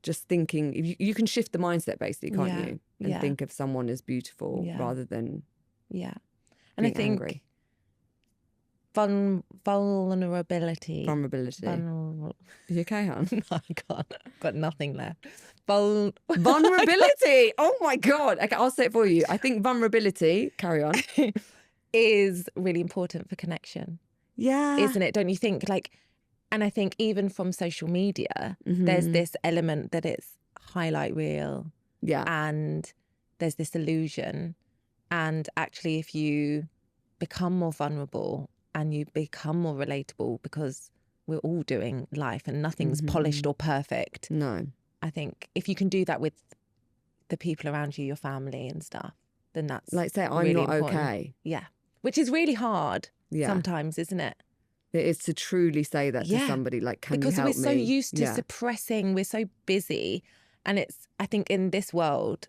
A: just thinking, you can shift the mindset basically, can't you? And think of someone as beautiful rather than
B: and I think
A: angry.
B: Vulnerability.
A: You okay, hon?
B: No, I can't. I've got nothing left.
A: Vulnerability. Oh my God. Okay, I'll say it for you. I think vulnerability, carry on,
B: is really important for connection.
A: Yeah.
B: Isn't it? Don't you think? Like, and I think even from social media, there's this element that it's highlight reel.
A: Yeah.
B: And there's this illusion. And actually, if you become more vulnerable and you become more relatable, because we're all doing life and nothing's polished or perfect.
A: No.
B: I think if you can do that with the people around you, your family and stuff, then that's
A: like say, I'm
B: really
A: not
B: important.
A: okay.
B: Yeah. Which is really hard sometimes, isn't it?
A: It is to truly say that to somebody, like, can you help me?
B: Because we're so used to suppressing, we're so busy. And I think in this world,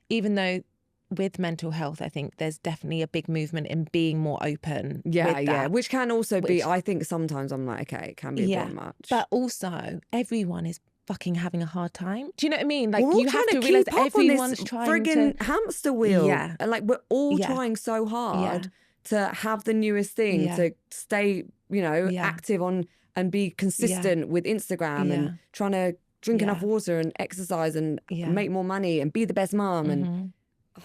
B: even though with mental health, I think there's definitely a big movement in being more open.
A: Which can also be, I think sometimes I'm like, okay, it can be a bit much.
B: But also, everyone is fucking having a hard time. Do you know what I mean? Like,
A: you
B: have to realise everyone's trying
A: friggin'
B: to
A: hamster wheel. Yeah. And like, we're all trying so hard to have the newest thing, to stay, active on and be consistent with Instagram and trying to drink enough water and exercise and make more money and be the best mom. And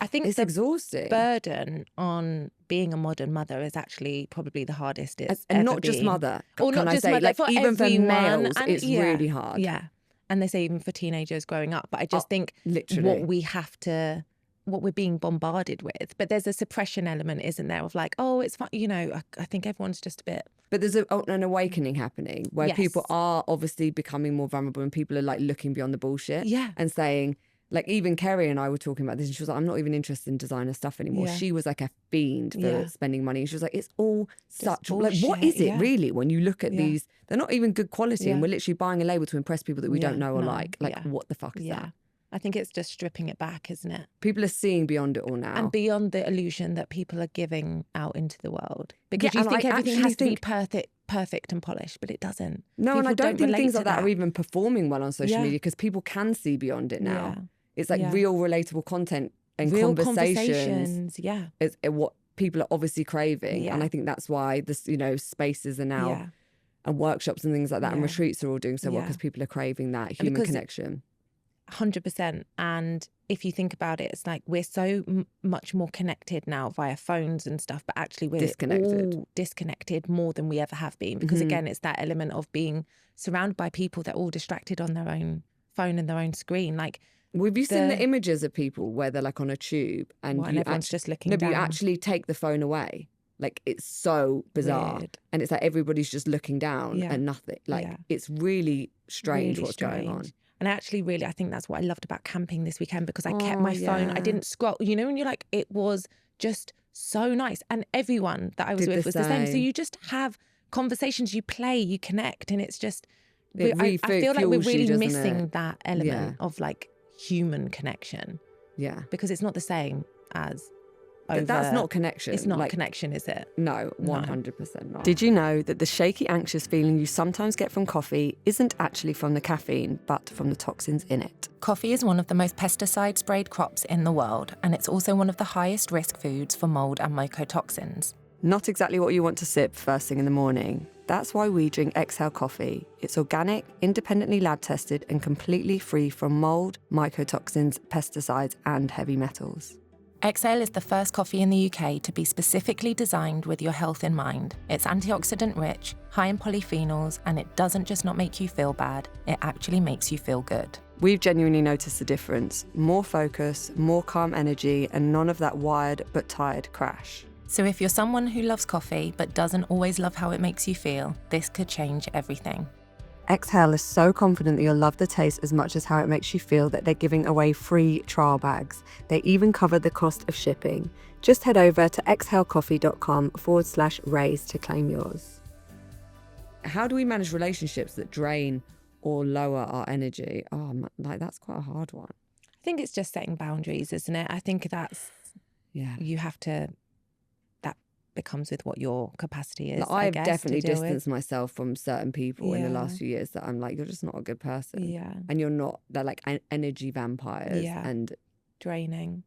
B: I think
A: it's exhausting.
B: Burden on being a modern mother is actually probably the hardest it's
A: and
B: ever
A: not just
B: been.
A: mother.
B: Or not just mother,
A: like,
B: for
A: even
B: everyone,
A: for males,
B: and
A: it's really hard.
B: Yeah. And they say even for teenagers growing up. But I just think
A: literally
B: what we're being bombarded with. But there's a suppression element, isn't there, of like, oh, it's fine. I think everyone's just a bit.
A: But there's an awakening happening where people are obviously becoming more vulnerable and people are like looking beyond the bullshit and saying, Like even Kerry and I were talking about this and she was like, I'm not even interested in designer stuff anymore. She was like a fiend for spending money. She was like, it's all such, like, what is it really when you look at these? They're not even good quality and we're literally buying a label to impress people that we don't know or like. Like, what the fuck is that?
B: I think it's just stripping it back, isn't it?
A: People are seeing beyond it all now.
B: And beyond the illusion that people are giving out into the world. Because you think everything has to be perfect and polished, but it doesn't.
A: No,
B: people
A: and I don't think things like that are
B: it.
A: even performing well on social media because people can see beyond it now. Yeah. It's like real relatable content and real conversations. Is what people are obviously craving. And I think that's why this, you know, spaces are now and workshops and things like that and retreats are all doing so well because people are craving that human connection.
B: 100%. And if you think about it, it's like we're so much more connected now via phones and stuff, but actually we're all disconnected more than we ever have been. Because again, it's that element of being surrounded by people that are all distracted on their own phone and their own screen. Like,
A: have you seen the images of people where they're like on a tube and
B: everyone's just looking down?
A: But you actually take the phone away. Like, it's so bizarre. Weird. And it's like everybody's just looking down and nothing. Like, it's really strange what's going on.
B: And actually, really, I think that's what I loved about camping this weekend because I kept my phone. I didn't scroll. You know, when you're like, it was just so nice. And everyone that I was with was the same. So you just have conversations, you play, you connect. And it's just, I feel like we're really missing that element of like human connection.
A: Yeah.
B: Because it's not the same as
A: that's not connection.
B: It's not connection, is it?
A: No, 100% not.
C: Did you know that the shaky, anxious feeling you sometimes get from coffee isn't actually from the caffeine, but from the toxins in it? Coffee is one of the most pesticide-sprayed crops in the world, and it's also one of the highest risk foods for mold and mycotoxins. Not exactly what you want to sip first thing in the morning. That's why we drink Exhale coffee. It's organic, independently lab tested, and completely free from mold, mycotoxins, pesticides, and heavy metals. Exhale is the first coffee in the UK to be specifically designed with your health in mind. It's antioxidant rich, high in polyphenols, and it doesn't just not make you feel bad, it actually makes you feel good. We've genuinely noticed the difference. More focus, more calm energy, and none of that wired but tired crash. So if you're someone who loves coffee but doesn't always love how it makes you feel, this could change everything. Exhale is so confident that you'll love the taste as much as how it makes you feel that they're giving away free trial bags. They even cover the cost of shipping. Just head over to exhalecoffee.com/raise to claim yours.
A: How do we manage relationships that drain or lower our energy? Oh, like that's quite a hard one.
B: I think it's just setting boundaries, isn't it? I think that's, you have to, becomes with what your capacity is.
A: Like, I've definitely distanced myself from certain people in the last few years that I'm like, you're just not a good person.
B: Yeah.
A: And you're not, they're like energy vampires and
B: draining.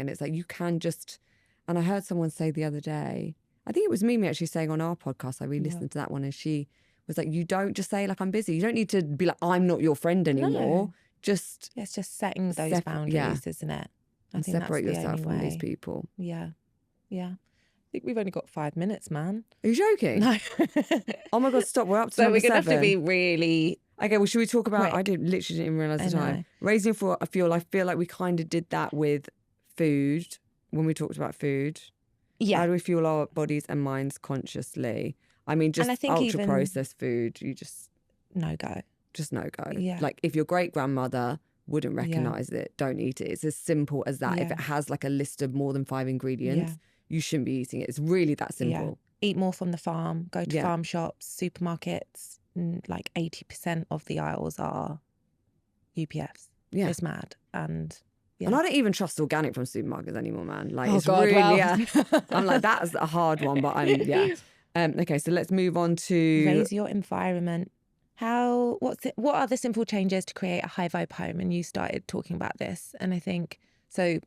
A: And it's like, you can just, and I heard someone say the other day, I think it was Mimi actually saying on our podcast, I re-listened to that one, and she was like, you don't just say like, I'm busy. You don't need to be like, I'm not your friend anymore.
B: No.
A: It's
B: just setting those boundaries, isn't it?
A: And separate yourself from these people.
B: Yeah. Yeah. I think we've only got 5 minutes, man.
A: Are you joking?
B: No.
A: Oh my God, stop. We're up to
B: so
A: number 7.
B: We're going to have to be really...
A: Okay, well, should we talk about...
B: Quick.
A: I literally didn't even realise the time. Raising for a fuel. I feel like we kind of did that with food when we talked about food.
B: Yeah.
A: How do we fuel our bodies and minds consciously? I mean, just ultra-processed food, you just...
B: No go.
A: Just no go.
B: Yeah.
A: Like, if your great-grandmother wouldn't recognise it, don't eat it. It's as simple as that. If it has like a list of more than 5 ingredients... you shouldn't be eating it. It's really that simple.
B: Eat more from the farm. Go to farm shops, supermarkets. Like 80% of the aisles are UPFs. Yeah. It's mad. And
A: I don't even trust organic from supermarkets anymore, man. Like, it's really, I'm like, that's a hard one, but okay, so let's move on to...
B: Raise your environment. What are the simple changes to create a high vibe home? And you started talking about this. And I think, so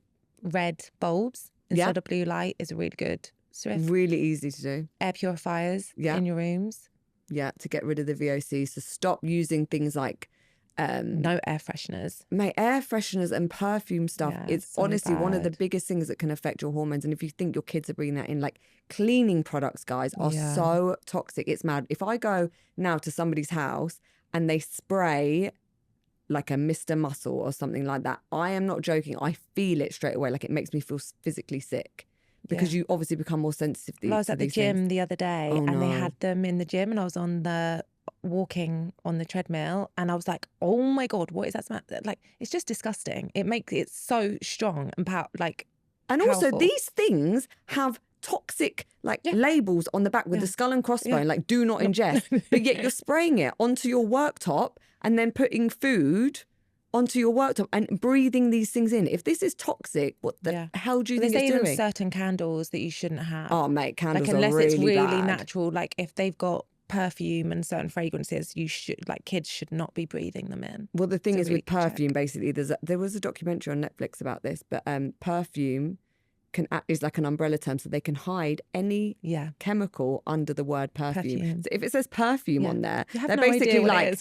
B: red bulbs instead of blue light is a really good thrift.
A: Really easy to do.
B: Air purifiers in your rooms.
A: Yeah, to get rid of the VOCs. So stop using things like...
B: no air fresheners.
A: Mate, air fresheners and perfume stuff is so honestly one of the biggest things that can affect your hormones. And if you think your kids are bringing that in, like, cleaning products, guys, are so toxic. It's mad. If I go now to somebody's house and they spray like a Mr. Muscle or something like that, I am not joking. I feel it straight away. Like, it makes me feel physically sick because you obviously become more sensitive to these
B: I was at the gym the other day and they had them in the gym, and I was on the walking on the treadmill and I was like, oh my God, what is that smell? Like, it's just disgusting. It's so strong and
A: And
B: powerful.
A: also these things have toxic labels on the back with the skull and crossbone, like do not ingest, but yet you're spraying it onto your worktop and then putting food onto your worktop and breathing these things in. If this is toxic, what the hell do you think it's doing?
B: There's certain candles that you shouldn't have.
A: Oh mate, candles are
B: unless
A: really
B: it's really
A: bad.
B: natural, like if they've got perfume and certain fragrances, you should, kids should not be breathing them in.
A: Well, the thing is with perfume, basically, there was a documentary on Netflix about this, but perfume can act as like an umbrella term, so they can hide any chemical under the word perfume. So if it says perfume on there, they're basically like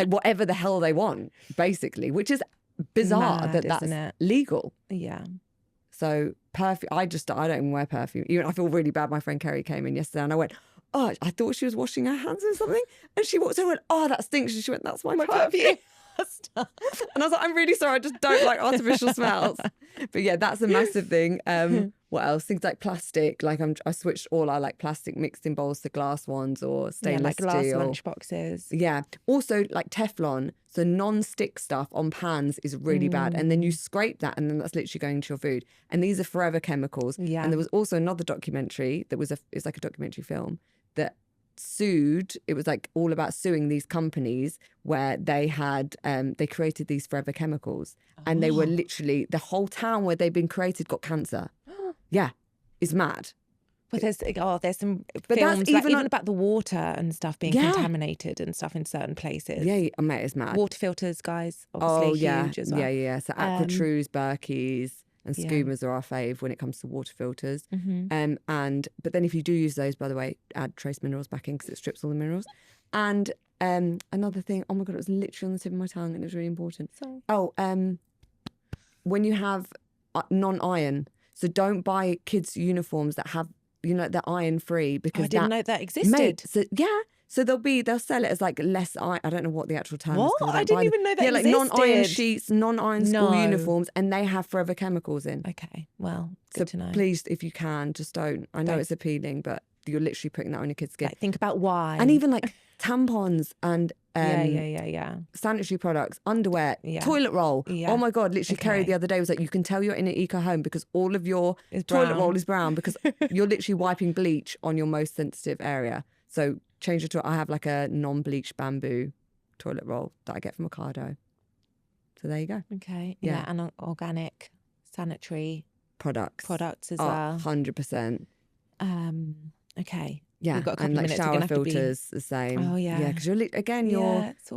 A: whatever the hell they want, basically, which is bizarre. That's legal.
B: Yeah.
A: So perfume, I don't even wear perfume. Even I feel really bad. My friend Kerry came in yesterday and I went, oh, I thought she was washing her hands or something. And she walked in and went, oh, that stinks. And she went, that's my perfume. And I was like, I'm really sorry. I just don't like artificial smells. But yeah, that's a massive thing. What else? Things like plastic. Like I switched all our plastic mixed in bowls to glass ones or stainless
B: glass
A: steel.
B: lunchboxes.
A: Yeah. Also Teflon. So non-stick stuff on pans is really bad. And then you scrape that and then that's literally going into your food. And these are forever chemicals. Yeah. And there was also another documentary that it's like a documentary film that sued. It was all about suing these companies where they had they created these forever chemicals and they were literally, the whole town where they've been created got cancer. Yeah, it's mad.
B: But there's some films even about the water and stuff being contaminated and stuff in certain places.
A: Yeah, mate, it's mad.
B: Water filters, guys, obviously huge as well.
A: Yeah. So Aquatrues, Berkeys and Skumas are our fave when it comes to water filters. But then if you do use those, by the way, add trace minerals back in because it strips all the minerals. And another thing, oh my God, it was literally on the tip of my tongue and it was really important.
B: Sorry.
A: Oh, when you have non-iron, so don't buy kids' uniforms that have, they're iron free because
B: I didn't know that existed.
A: Mate, so they'll sell it as less iron. I don't know what the actual term is called.
B: I didn't even know that existed.
A: Non-iron sheets, non-iron school uniforms, and they have forever chemicals in.
B: Okay, well, good to know.
A: Please, if you can, just don't. I know it's appealing, but you're literally putting that on your kid's skin.
B: Think about why.
A: And even tampons and
B: sanitary
A: products, underwear, toilet roll. Oh my God, literally Kerry the other day was like, you can tell you're in an eco home because all of your toilet roll is brown because you're literally wiping bleach on your most sensitive area. So change it to, I have a non-bleach bamboo toilet roll that I get from Ocado. So there you go.
B: Okay. Yeah. And organic sanitary
A: products
B: as well.
A: 100%.
B: Okay.
A: Yeah,
B: we've got a couple
A: and
B: of minutes.
A: Shower filters the same.
B: Oh yeah,
A: because you're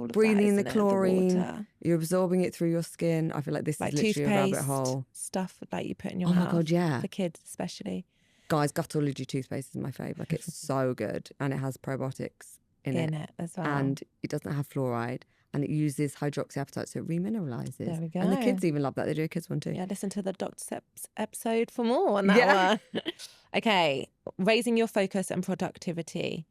A: breathing in the chlorine, you're absorbing it through your skin. I feel like this is literally a rabbit hole.
B: Stuff you put in your mouth.
A: Oh my God, yeah,
B: for kids especially.
A: Guys, Gutology toothpaste is my favourite. It's so good, and it has probiotics in it
B: as well,
A: and it doesn't have fluoride. And it uses hydroxyapatite, so it remineralizes.
B: There we go.
A: And the kids even love that. They do a kids one too.
B: Yeah, listen to the Dr. Seps episode for more on that one. Okay, raising your focus and productivity.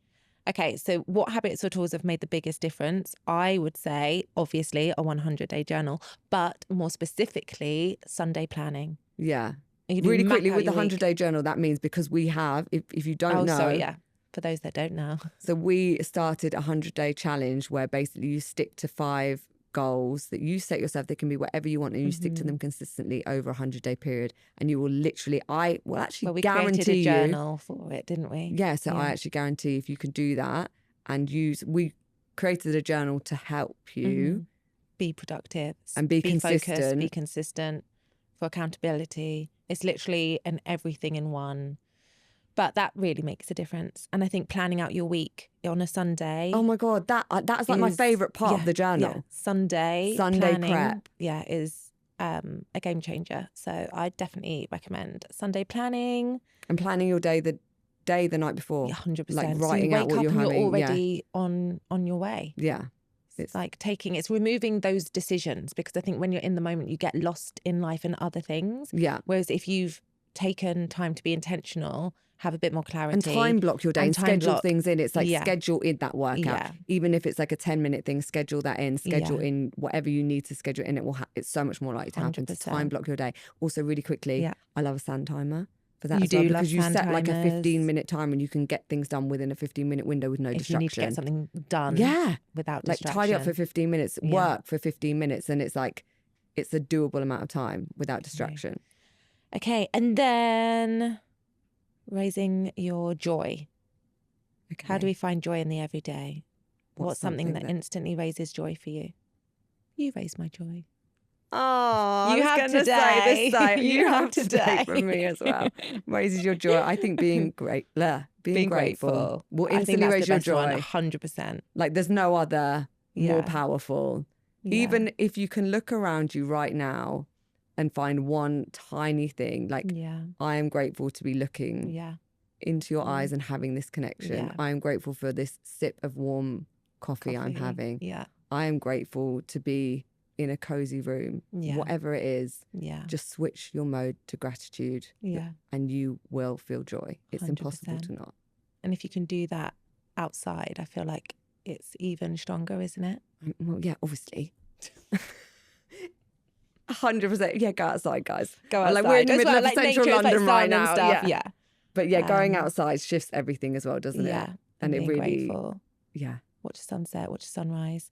B: Okay, so what habits or tools have made the biggest difference? I would say, obviously, a 100-day journal, but more specifically, Sunday planning.
A: Yeah. Really quickly, with the 100-day journal, that means because we have, if you don't know.
B: Sorry, yeah. For those that don't know.
A: So we started a 100-day challenge where basically you stick to 5 goals that you set yourself. They can be whatever you want and you stick to them consistently over a 100-day period. And you will literally, we
B: created
A: guarantee
B: a journal for it, didn't we?
A: Yeah, so I actually guarantee if you can do that and we created a journal to help you.
B: Be productive.
A: And be consistent.
B: Focused, be consistent for accountability. It's literally an everything in one. But that really makes a difference. And I think planning out your week on a Sunday.
A: Oh my God, that's my favourite part of the journal.
B: Yeah. Sunday
A: planning,
B: prep. Yeah, is a game changer. So I definitely recommend Sunday planning.
A: And planning your day the night before.
B: 100%.
A: Writing out what you're having.
B: You're already on your way.
A: Yeah.
B: It's removing those decisions because I think when you're in the moment, you get lost in life and other things.
A: Yeah.
B: Whereas if you've taken time to be intentional, have a bit more clarity.
A: And time block your day and schedule things in. It's schedule in that workout.
B: Yeah.
A: Even if it's a 10-minute thing, schedule that in. Schedule in whatever you need to schedule in. It's so much more likely to happen. To time block your day. Also, really quickly, I love a sand timer. for that
B: You
A: as well,
B: do love
A: because you
B: plan
A: set like a
B: timers.
A: 15-minute time and you can get things done within a 15-minute window with no
B: If
A: distraction.
B: you need to get something done without
A: like
B: distraction.
A: tidy up for 15 minutes,
B: Yeah.
A: work for 15 minutes, and it's like it's a doable amount of time without distraction.
B: Okay, and then raising your joy.
A: Okay.
B: How do we find joy in the everyday? What's something that instantly raises joy for you? You raise my joy.
A: Oh,
B: You have today.
A: You have today from me as well. Raises your joy. I think being grateful will instantly raise your joy.
B: 100%.
A: Like there's no other more powerful.
B: Yeah.
A: Even if you can look around you right now and find one tiny thing, like I am grateful to be looking into your eyes and having this connection. I am grateful for this sip of warm coffee I'm having.
B: Yeah.
A: I am grateful to be in a cozy room. Whatever it is, just switch your mode to gratitude and you will feel joy. It's
B: 100%.
A: impossible to not.
B: And if you can do that outside, I feel like it's even stronger, isn't it?
A: Well, yeah, obviously. 100%. Yeah, go outside, guys.
B: Go outside.
A: Like we're in the middle of
B: like
A: central
B: nature,
A: London right now.
B: Stuff. Yeah.
A: But yeah, going outside shifts everything as well, doesn't it?
B: Yeah.
A: And it
B: being
A: really,
B: grateful.
A: yeah.
B: Watch the sunset, watch the sunrise.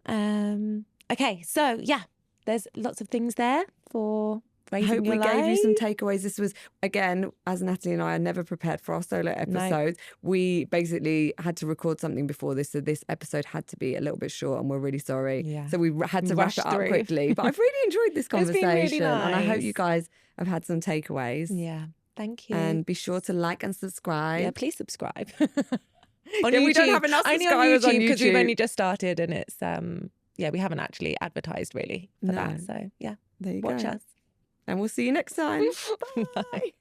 B: Okay, so yeah, there's lots of things there for raising
A: I hope
B: your
A: we
B: life.
A: gave you some takeaways. This was, again, as Natalie and I are never prepared for our solo episodes. No. We basically had to record something before this, so this episode had to be a little bit short, and we're really sorry. Yeah. So we had to rush it up quickly. But I've really enjoyed this conversation.
B: It's been really nice.
A: And I hope you guys have had some takeaways.
B: Yeah, thank you.
A: And be sure to like and subscribe.
B: Yeah, please subscribe.
A: On YouTube. We don't have enough subscribers on YouTube
B: because we've only just started, and it's we haven't actually advertised really for that. So yeah,
A: there you
B: watch
A: go.
B: us.
A: And we'll see you next time. Bye.
B: Bye.